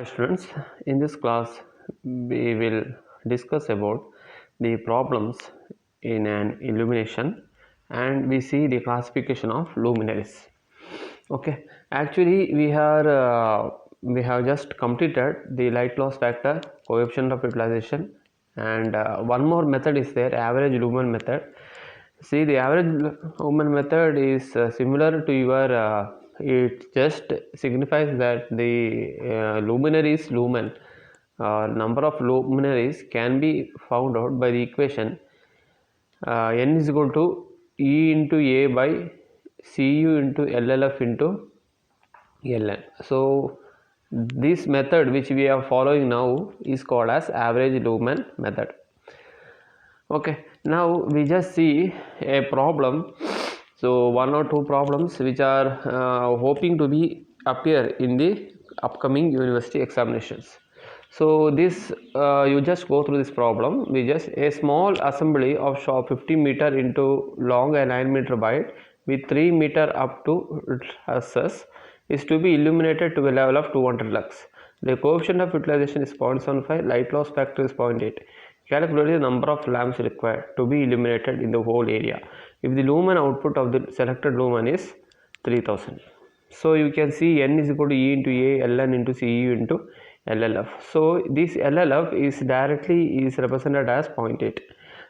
Students, in this class we will discuss about the problems in an illumination and we see the classification of luminaries. Okay, actually we have just completed the light loss factor, coefficient of utilization, and one more method is there, average lumen method. See, the average lumen method is similar to your it just signifies that the luminaries lumen number of luminaries can be found out by the equation n is equal to E into A by Cu into LLF into Ln. So this method which we are following now is called as average lumen method. Okay, now we just see a problem. So one or two problems which are hoping to be appear in the upcoming university examinations. So this you just go through this problem. We just a small assembly of 50 meter into long and 9 meter wide with 3 meter up to SS is to be illuminated to a level of 200 lux. The coefficient of utilization is 0.75, light loss factor is 0.8. Calculate the number of lamps required to be illuminated in the whole area if the lumen output of the selected lumen is 3000. So you can see n is equal to E into A Ln into Cu into LLF. So this LLF is directly represented as 0.8.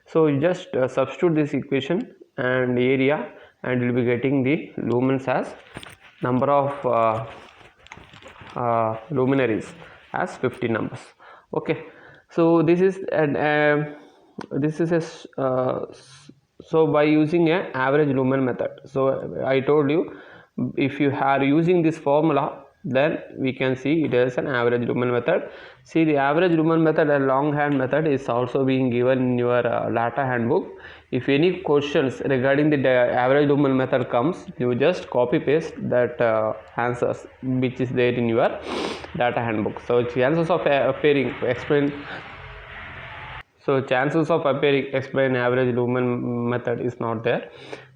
So you just substitute this equation and area and you will be getting the lumens as number of luminaries as 50 numbers. Okay, so this is so by using a average lumen method. So I told you, if you are using this formula, then we can see it is an average lumen method. See, the average lumen method and longhand method is also being given in your data handbook. If any questions regarding the average lumen method comes, you just copy paste that answers which is there in your data handbook. So chances of appearing explain average lumen method is not there,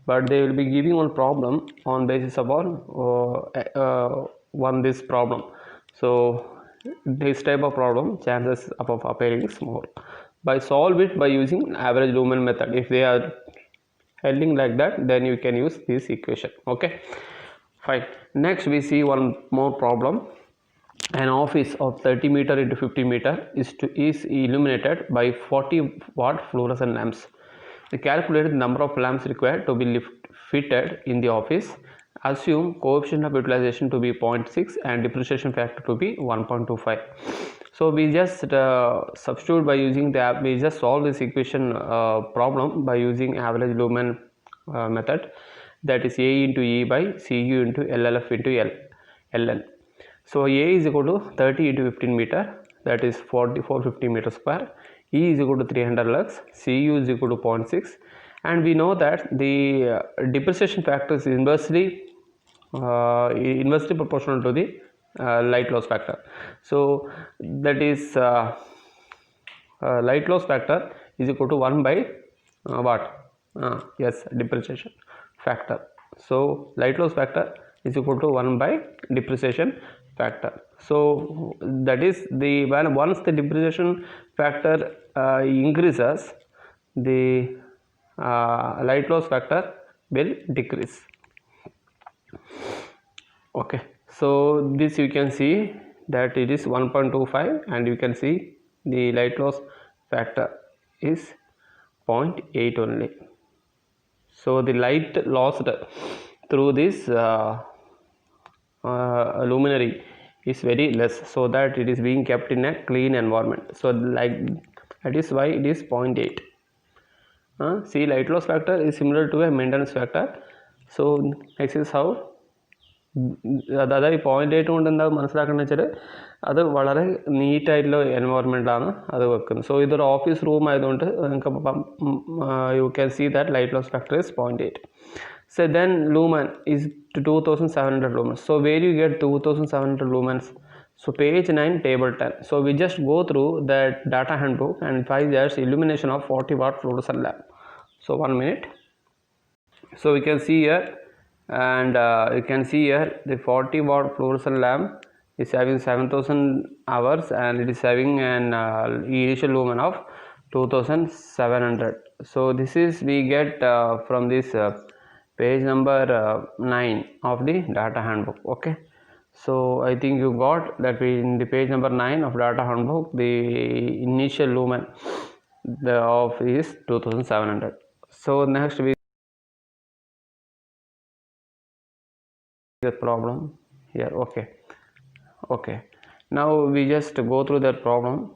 but they will be giving one problem on basis upon this problem. So this type of problem chances of appearing is more. By solve it by using average lumen method. If they are heading like that, then you can use this equation. Okay, fine. Next we see one more problem. An office of 30 meter into 50 meter is illuminated by 40 watt fluorescent lamps. The calculated number of lamps required to be fitted in the office. Assume coefficient of utilization to be 0.6 and depreciation factor to be 1.25. So we just substitute by using we just solve this equation problem by using average lumen method, that is A into E by Cu into LLF into Ln. So A is equal to 30 into 15 meter, that is 450 meter square. E is equal to 300 lux, Cu is equal to 0.6, and we know that the depreciation factor is inversely proportional to the light loss factor. So that is light loss factor is equal to 1 by what? Yes, depreciation factor. So light loss factor is equal to 1 by depreciation factor. So that is the once the depreciation factor increases, the light loss factor will decrease. Okay, so this you can see that it is 1.25 and you can see the light loss factor is 0.8 only. So the light lost through this luminary is very less, so that it is being kept in a clean environment. So like that is why it is 0.8. See, light loss factor is similar to a maintenance factor. So this is how അതായത് 0.8 കൊണ്ട് എന്താ മനസ്സിലാക്കുന്നത് വെച്ചാൽ അത് വളരെ നീറ്റായിട്ടുള്ള എൻവയോൺമെൻറ്റിലാണ് അത് വെക്കുന്നത്. So ഇതൊരു ഓഫീസ് റൂം ആയതുകൊണ്ട് നിങ്ങൾക്ക് you can see that light loss factor is 0.8. So then lumen is 2700 lumens. So where you get 2700 lumens? So page 9 table 10. So we just go through that data handbook and find there's illumination of 40 watt fluorescent lamp. So 1 minute. So we can see here, and you can see here the 40 watt fluorescent lamp is having 7000 hours and it is having an initial lumen of 2700. So this is we get from this page number 9 of the data handbook. Okay, so I think you got that in the page number 9 of data handbook the initial lumen of is 2700. So next we the problem here. Okay, now we just go through that problem.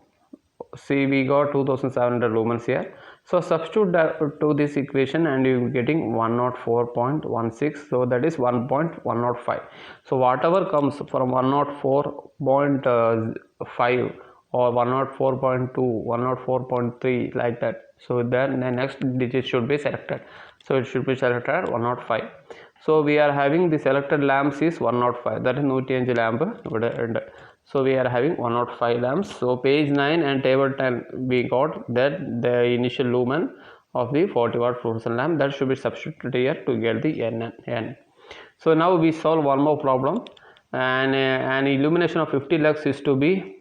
See, we got 2700 lumens here, so substitute that to this equation and you will getting 104.16, so that is 1.105. so whatever comes from 104.5 or 104.2, 104.3 like that, so then the next digit should be selected, so it should be selected at 105. so we are having the selected lamps is 105, that is 105 lamp. So we are having 105 lamps. So page 9 and table 10 we got that the initial lumen of the 40 watt fluorescent lamp, that should be substituted here to get the N. So now we solve one more problem, and an illumination of 50 lux is to be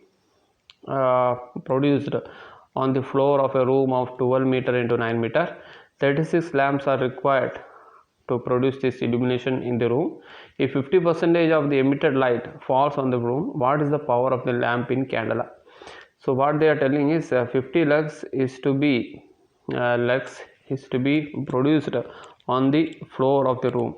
produced on the floor of a room of 12 meter into 9 meter. 36 lamps are required to produce this illumination in the room. If 50% of the emitted light falls on the room, what is the power of the lamp in candela? So what they are telling is 50 lux is to be produced on the floor of the room.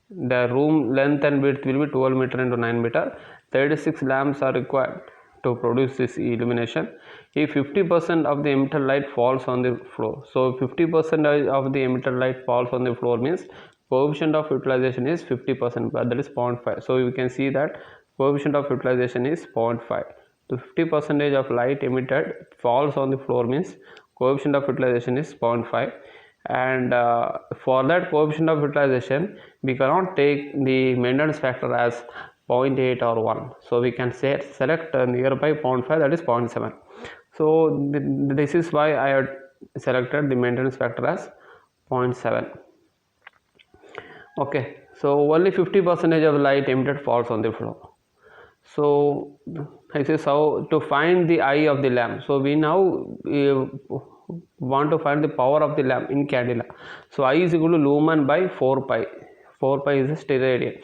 The room length and width will be 12 meter into 9 meter. 36 lamps are required to produce this illumination. If 50% of the emitted light falls on the floor, so 50% of the emitted light falls on the floor means coefficient of utilization is 50%, that is 0.5. so you can see that coefficient of utilization is 0.5. so 50% of light emitted falls on the floor means coefficient of utilization is 0.5, and for that coefficient of utilization we cannot take the maintenance factor as 0.8 or 1, so we can select nearby 0.5, that is 0.7. so this is why I had selected the maintenance factor as 0.7. okay, so only 50% of light emitted falls on the floor. So this is how to find the I of the lamp. So we now want to find the power of the lamp in candela. So I is equal to lumen by 4 pi. 4 pi is the steradian.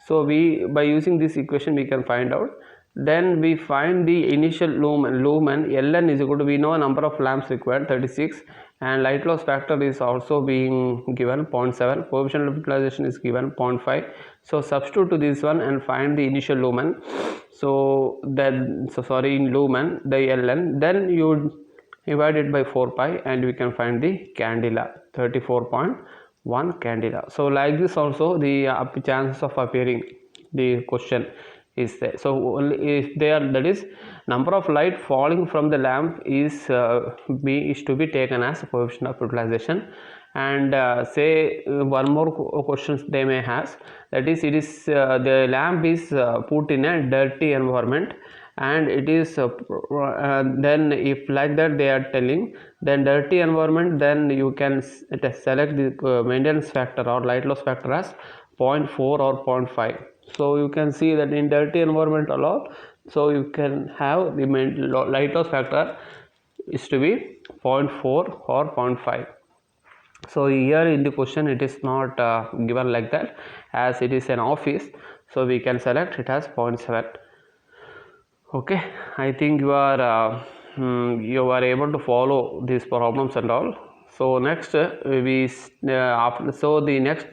So we, by using this equation, we can find out. Then we find the initial lumen Ln is equal to, we know a number of lamps required 36, and light loss factor is also being given 0.7, coefficient of utilization is given 0.5. so substitute to this one and find the initial lumen. So then, in lumen the Ln, then you divide it by 4 pi and we can find the candela, 34.1 candela. So like this also the chances of appearing the question is there. So only if there, that is number of light falling from the lamp is to be taken as coefficient of utilization. And say one more questions they may ask, that is it is the lamp is put in a dirty environment, and it is then if like that they are telling, then dirty environment, then you can select the maintenance factor or light loss factor as 0.4 or 0.5. so you can see that in dirty environment alone, so you can have the light loss factor is to be 0.4 or 0.5. so here in the question it is not given like that, as it is an office, so we can select it as 0.7. okay, I think you are able to follow these problems and all. So next so the next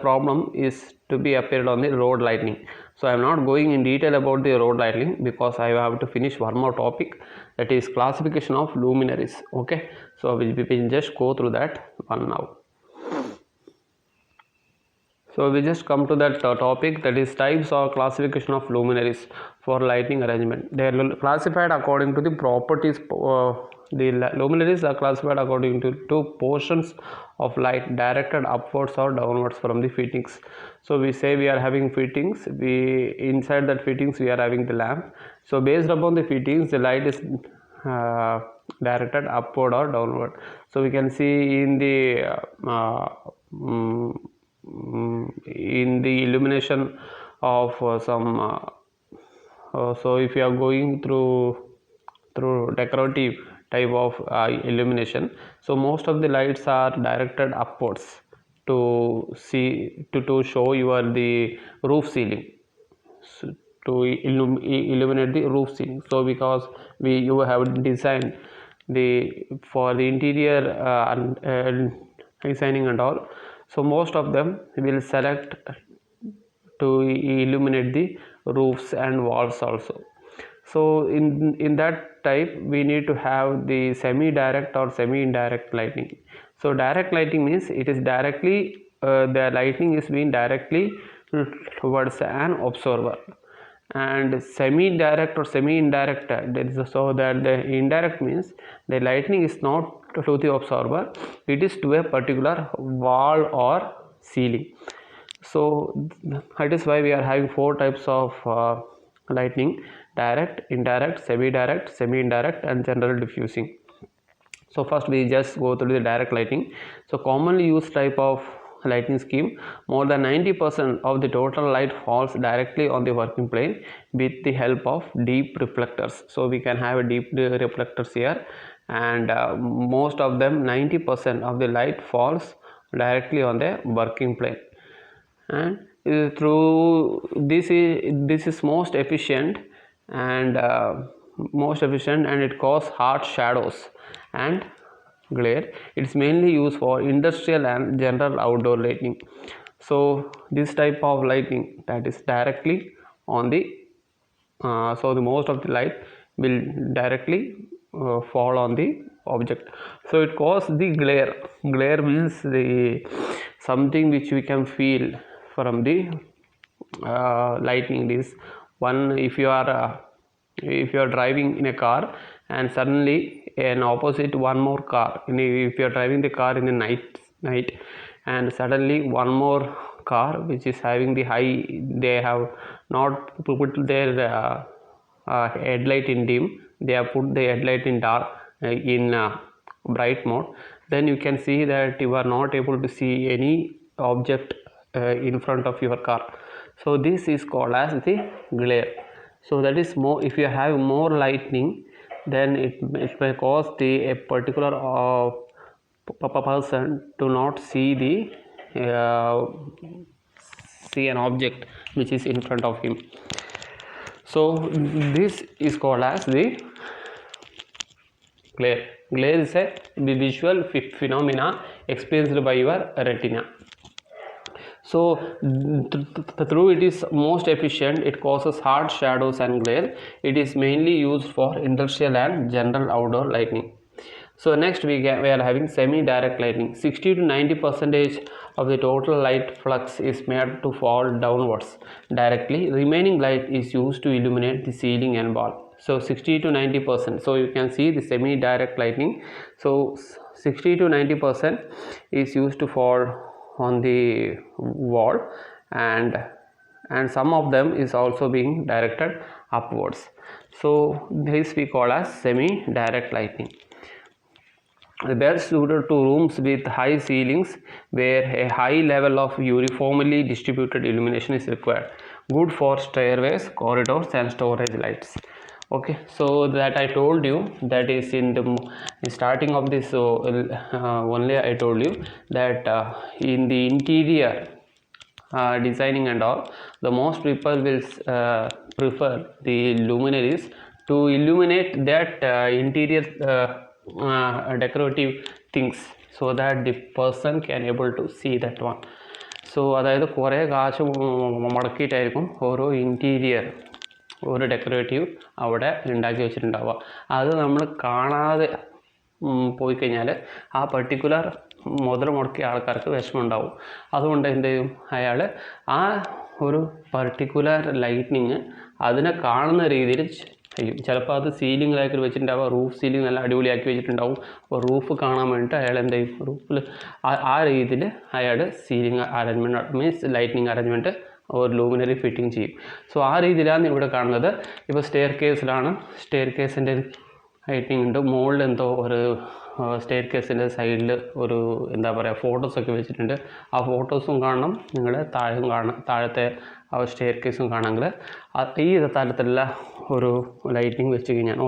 problem is to be appeared on the road lighting. So I am not going in detail about the road lighting because I have to finish one more topic, that is classification of luminaries. okay, so we will just go through that one now. So we just come to that topic, that is types or classification of luminaries for lighting arrangement. They are classified according to the properties. The luminaries are classified according to two portions of light directed upwards or downwards from the fittings. So we say we are having fittings, inside that fittings we are having the lamp. So based upon the fittings, the light is directed upward or downward. So we can see in the illumination of some So if you are going through decorative type of illumination, so most of the lights are directed upwards to show your the roof ceiling, so to illuminate the roof ceiling. So because you have designed for the interior designing and all, so most of them will select to illuminate the roofs and walls also. So in that type we need to have the semi direct or semi indirect lighting. So direct lighting means it is directly the lighting is being directly towards an observer, and semi direct or semi indirect, so that the indirect means the lighting is not to the observer, it is to a particular wall or ceiling. So that is why we are having four types of lighting: direct, indirect, semi-direct, semi-indirect, and general diffusing. So first we just go through the direct lighting. So commonly used type of lighting scheme, more than 90% of the total light falls directly on the working plane with the help of deep reflectors. So we can have a deep reflectors here, and most of them, 90% of the light falls directly on the working plane. And through this is most efficient and it causes harsh shadows and glare. It's mainly used for industrial and general outdoor lighting. So this type of lighting, that is directly on the so the most of the light will directly fall on the object. So it causes the glare. Glare means the something which we can feel from the lightning. Is one, if you are driving in a car and suddenly an opposite one more car, if you are driving the car in the night and suddenly one more car which is having the high, they have not put their headlight in dim, they have put the headlight in dark, in bright mode, then you can see that you are not able to see any object in front of your car. So this is called as the glare. So that is more, if you have more lightning, then it may cause a particular person to not see see an object which is in front of him. So this is called as the glare. Glare is a visual phenomena experienced by your retina. So through it is most efficient, it causes hard shadows and glare. It is mainly used for industrial and general outdoor lighting. So next we are having semi-direct lighting. 60 to 90% of the total light flux is made to fall downwards directly. Remaining light is used to illuminate the ceiling and wall. So 60 to 90%. So you can see the semi-direct lighting. So 60 to 90% is used to fall on the wall, and some of them is also being directed upwards. So this we call as semi-direct lighting. The best suited to rooms with high ceilings where a high level of uniformly distributed illumination is required. Good for stairways, corridors, and storage lights. Okay, so that I told you, that is in the starting of this, so only I told you that in the interior designing and all, the most people will prefer the luminaries to illuminate that interior decorative things, so that the person can able to see that one. So അതായത് കുറേ കാശ് മുടക്കിയിട്ടായിരിക്കും ഓരോ interior ഒരു decorative അവിടെ ഉണ്ടാക്കി വെച്ചിട്ടുണ്ടാവുക. അത് നമ്മൾ കാണാതെ പോയി കഴിഞ്ഞാൽ ആ പർട്ടിക്കുലർ മുതൽ മുടക്കിയ ആൾക്കാർക്ക് വിഷമമുണ്ടാവും. അതുകൊണ്ട് എന്ത് ചെയ്യും, അയാൾ ആ ഒരു പർട്ടിക്കുലർ ലൈറ്റ്നിങ് അതിനെ കാണുന്ന രീതിയിൽ ചെയ്യും. ചിലപ്പോൾ അത് സീലിങ്ങിലാക്കി വെച്ചിട്ടുണ്ടാവുക, റൂഫ് സീലിംഗ് നല്ല അടിപൊളിയാക്കി വെച്ചിട്ടുണ്ടാവും. അപ്പോൾ റൂഫ് കാണാൻ വേണ്ടിയിട്ട് അയാൾ എന്ത് ചെയ്യും, റൂഫിൽ ആ രീതിയിൽ അയാൾ ceiling arrangement means lightning arrangement ഒരു ലൂമിനറി ഫിറ്റിംഗ് ചെയ്യും. സോ ആ രീതിയിലാണ് ഇവിടെ കാണുന്നത്. ഇപ്പോൾ സ്റ്റെയർ കേസിലാണ്, സ്റ്റെയർ കേസിൻ്റെ ലൈറ്റിംഗ് ഉണ്ട്. മുകളിൽ എന്തോ ഒരു സ്റ്റെയർ കേസിൻ്റെ സൈഡിൽ ഒരു എന്താ പറയുക ഫോട്ടോസൊക്കെ വെച്ചിട്ടുണ്ട്. ആ ഫോട്ടോസും കാണണം, നിങ്ങൾ താഴെയും കാണണം, താഴത്തെ ആ സ്റ്റെയർ കേസും കാണാമെങ്കിൽ ഈ തരത്തിലുള്ള ഒരു ലൈറ്റിംഗ് വെച്ച് കഴിഞ്ഞാൽ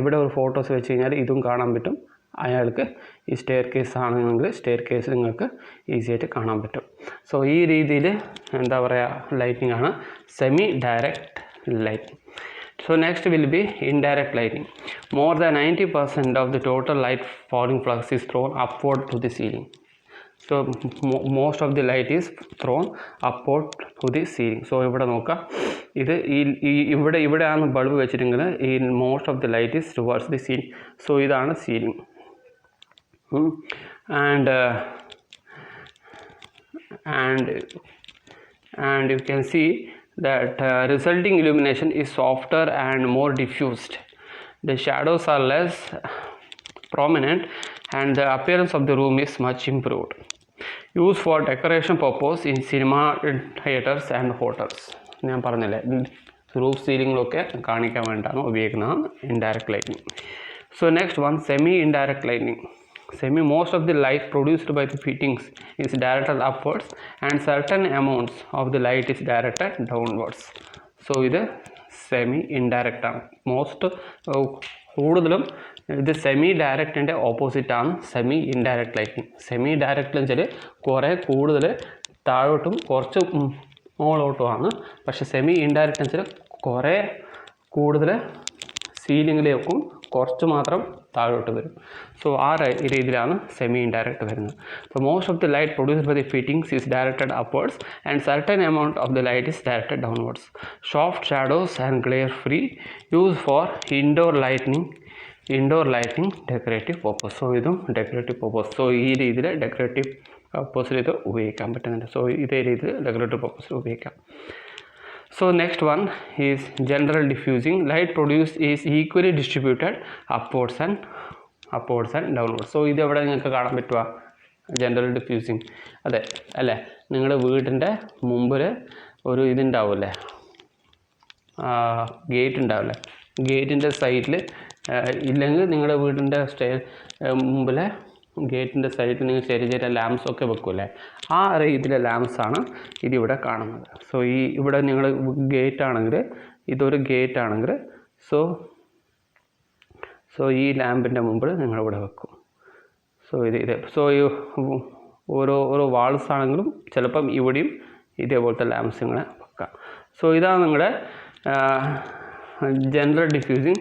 ഇവിടെ ഒരു ഫോട്ടോസ് വെച്ച് കഴിഞ്ഞാൽ ഇതും കാണാൻ പറ്റും. അയാൾക്ക് ഈ സ്റ്റെയർ കേസ് ആണെങ്കിൽ സ്റ്റെയർ കേസ് നിങ്ങൾക്ക് ഈസി ആയിട്ട് കാണാൻ പറ്റും. സോ ഈ രീതിയിൽ എന്താ പറയുക ലൈറ്റിംഗ് ആണ് semi direct lighting. So next will be indirect lighting. More than 90% of the total light falling flux is thrown upward to the ceiling. So most of the light is thrown upward to the ceiling. So ഇവിടെ നോക്കാം, ഇത് ഇവിടെയാണ് bulb വെച്ചിരിക്കുന്നത്. ഈ most of the light is towards the ceiling. So ഇതാണ് ceiling. And you can see that resulting illumination is softer and more diffused. The shadows are less prominent and the appearance of the room is much improved. Used for decoration purpose in cinema theaters and hotels. ഞാൻ പറഞ്ഞില്ലേ roof സീലിങ്ങിലൊക്കെ കാണിക്കാൻ വേണ്ടിയിട്ടാണ് ഉപയോഗിക്കുന്നതാണ് indirect lighting. So next one, semi indirect lighting. Most of the light produced by the fittings is directed upwards and certain amounts of the light is directed downwards. So ഇത് semi indirect ആണ്. കൂടുതലും ഇത് semi ഡയറക്റ്റിൻ്റെ ഓപ്പോസിറ്റാണ് semi indirect lighting. Semi direct എന്ന് വെച്ചാൽ കുറേ കൂടുതൽ താഴോട്ടും കുറച്ച് മുകളോട്ടുമാണ്. പക്ഷേ സെമി ഇൻഡയറക്റ്റ് എന്ന് വെച്ചാൽ കുറേ കൂടുതൽ സീലിങ്ങിലേക്കും കുറച്ച് മാത്രം താഴോട്ട് വരും. സോ ആ രീതിയിലാണ് സെമി ഇൻഡയറക്റ്റ് വരുന്നത്. അപ്പോൾ most of the light produced by the fittings is directed upwards and certain amount of the light is directed downwards. Soft shadows and glare free use for indoor lighting decorative purpose. So ഇതും decorative purpose. So ഈ രീതിയിൽ decorative പർപ്പസിൽ ഇത് ഉപയോഗിക്കാൻ പറ്റുന്നുണ്ട്. So ഇതേ രീതിയിൽ decorative പർപ്പസിൽ ഉപയോഗിക്കാം. So next one is general diffusing. Light produced is equally distributed upwards and downwards. So ഇത് എവിടെ നിങ്ങൾക്ക് കാണാൻ പറ്റുക ജനറൽ ഡിഫ്യൂസിങ്? അതെ അല്ലേ, നിങ്ങളുടെ വീടിൻ്റെ മുമ്പിൽ ഒരു ഇതുണ്ടാവില്ലേ, ഗേറ്റ് ഉണ്ടാവില്ലേ, ഗേറ്റിൻ്റെ സൈഡിൽ ഇല്ലെങ്കിൽ നിങ്ങളുടെ വീടിൻ്റെ മുമ്പിലെ ഗേറ്റിൻ്റെ സൈഡിൽ നിങ്ങൾ ചെറിയ ചെറിയ ലാംപ്സ് ഒക്കെ വെക്കുമല്ലേ, ആ രീതിയിലെ ലാംപ്സാണ് ഇതിവിടെ കാണുന്നത്. സോ ഇവിടെ നിങ്ങൾ ഗേറ്റ് ആണെങ്കിൽ, ഇതൊരു ഗേറ്റ് ആണെങ്കിൽ സോ ഈ ലാമ്പിൻ്റെ മുമ്പിൽ നിങ്ങളിവിടെ വെക്കും. സോ സോ ഈ ഓരോ വാൾസ് ആണെങ്കിലും ചിലപ്പം ഇവിടെയും ഇതേപോലത്തെ ലാംപ്സ് ഇങ്ങനെ വെക്കാം. സോ ഇതാണ് നിങ്ങളുടെ ജനറൽ ഡിഫ്യൂസിങ്.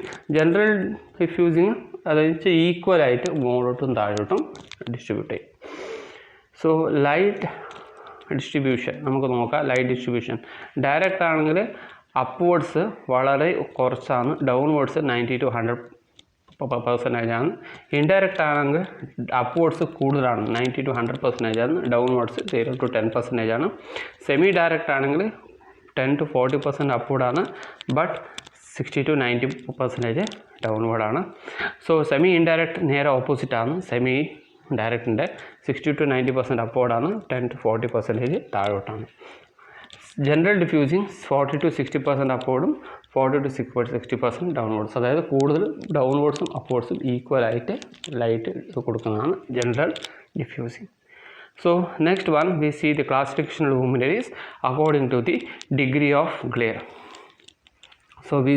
അതായത് ഈക്വലായിട്ട് മുകളിലോട്ടും താഴോട്ടും ഡിസ്ട്രിബ്യൂട്ട് ചെയ്യും. സോ ലൈറ്റ് ഡിസ്ട്രിബ്യൂഷൻ നമുക്ക് നോക്കാം. ലൈറ്റ് ഡിസ്ട്രിബ്യൂഷൻ ഡയറക്റ്റ് ആണെങ്കിൽ അപ്വേർഡ്സ് വളരെ കുറച്ചാണ്, ഡൗൺവേർഡ്സ് 90 to 100% ആണ്. ഇൻഡയറക്റ്റ് ആണെങ്കിൽ അപ്വേർഡ്സ് കൂടുതലാണ്, 90 to 100% ആണ്. ഡൗൺവേർഡ്സ് 0 to 10% ആണ്. സെമി ഡയറക്റ്റ് ആണെങ്കിൽ 10 to 40% അപ്വേർഡാണ്, ബട്ട് 60 to 90% ഡൗൺവേർഡാണ്. സോ സെമി ഇൻഡയറക്റ്റ് നേരെ ഓപ്പോസിറ്റാണ്. സെമി ഡയറക്റ്റിൻ്റെ 60 to 90% അപ്വേർഡാണ്, 10 to 40% താഴോട്ടാണ്. ജനറൽ ഡിഫ്യൂസിങ് 40 to 60% അപ്വേർഡും 40 to 60% ഡൗൺവേർഡ്സ്. അതായത് കൂടുതൽ ഡൗൺവേർഡ്സും അപ്വേർഡ്സും ഈക്വലായിട്ട് ലൈറ്റ് കൊടുക്കുന്നതാണ് general diffusing. So next one we see the classification of luminaries according to the degree of glare. So we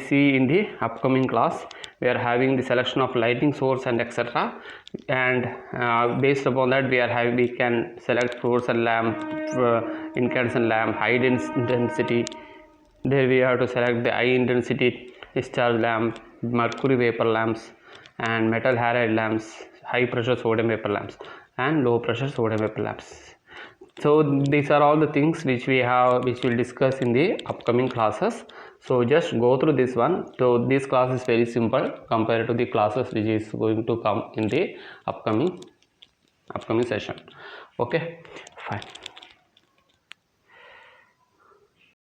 see in the upcoming class. We are having the selection of lighting source and etc. And based upon that we can select fluorescent lamp, incandescent lamp, high intensity. There we have to select the high intensity discharge lamp, mercury vapor lamps, and metal halide lamps, high pressure sodium vapor lamps, and low pressure sodium vapor lamps. So these are all the things which we'll discuss in the upcoming classes. So just go through this one. So this class is very simple compared to the classes which is going to come in the upcoming session. Okay, fine.